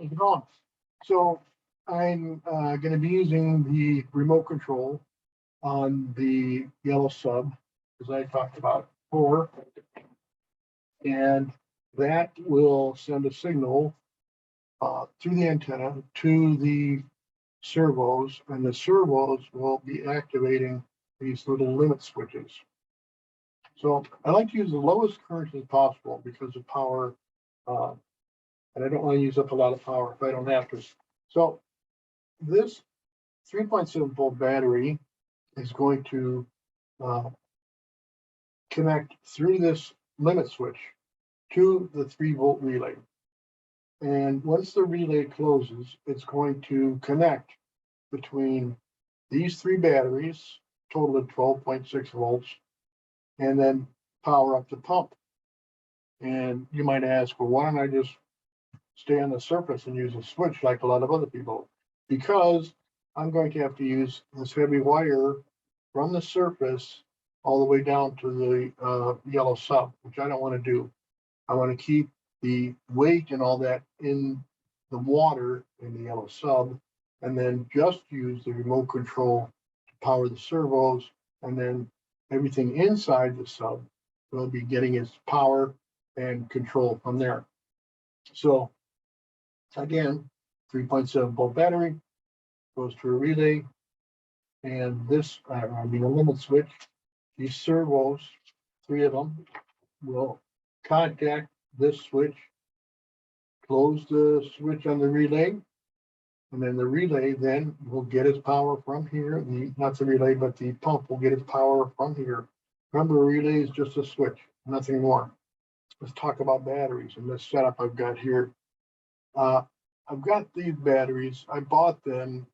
How's it going? So I'm going to be using the remote control on the yellow sub, as I talked about before, and that will send a signal through the antenna to the servos, and the servos will be activating these little limit switches. So I like to use the lowest current as possible because of power, and I don't want to use up a lot of power if I don't have to. So this 3.7 volt battery is going to connect through this limit switch to the 3-volt relay. And once the relay closes, it's going to connect between these three batteries, total of 12.6 volts, and then power up the pump. And you might ask, well, why don't I just stay on the surface and use a switch like a lot of other people? Because I'm going to have to use this heavy wire from the surface all the way down to the yellow sub, which I don't want to do. I want to keep the weight and all that in the water in the yellow sub, and then just use the remote control to power the servos, and then everything inside the sub will be getting its power and control from there. So again, 3.7 volt battery goes to a relay, and this, a limit switch, these servos, three of them, will contact this switch, close the switch on the relay, and then the relay then will get its power from here. Not the relay, but the pump will get its power from here. Remember, a relay is just a switch, nothing more. Let's talk about batteries and this setup I've got here. I've got these batteries. I bought them.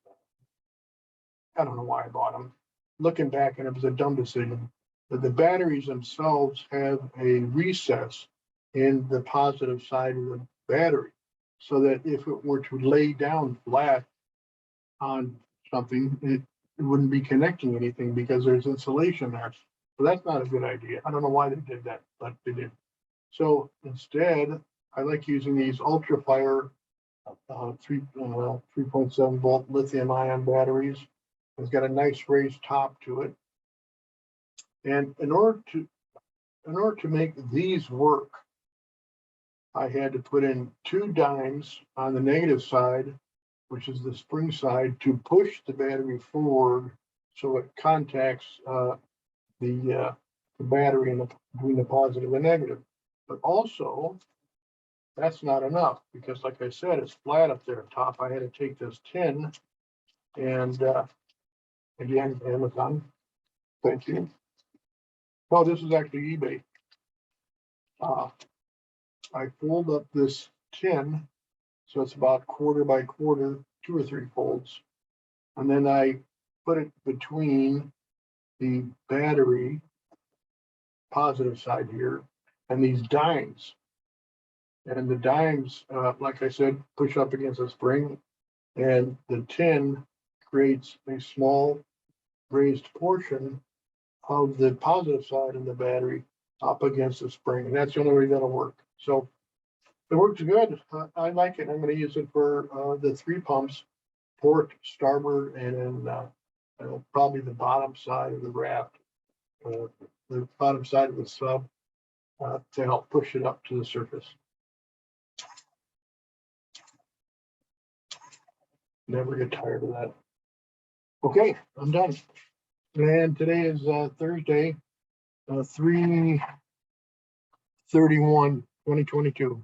I don't know why I bought them. Looking back, and it was a dumb decision. But the batteries themselves have a recess in the positive side of the battery, so that if it were to lay down flat on something, it wouldn't be connecting anything because there's insulation there. So that's not a good idea. I don't know why they did that, but they did. So instead, I like using these ultra-fire 3.7 volt lithium ion batteries. It's got a nice raised top to it. And in order to make these work, I had to put in 2 dimes on the negative side, which is the spring side, to push the battery forward so it contacts the battery between the positive and negative. But also, that's not enough, because like I said, it's flat up there top. I had to take this tin, and again, Amazon, thank you. No, this is actually eBay. I fold up this tin, so it's about quarter by quarter, 2 or 3 folds, and then I put it between the battery positive side here and these dimes. And the dimes, like I said, push up against the spring, and the tin creates a small raised portion of the positive side of the battery up against the spring. And that's the only way that'll work. So it works good. I like it. I'm going to use it for the 3 pumps, port, starboard, and then probably the bottom side of the raft, the bottom side of the sub, to help push it up to the surface. Never get tired of that. Okay, I'm done. And today is Thursday, 3/31/2022.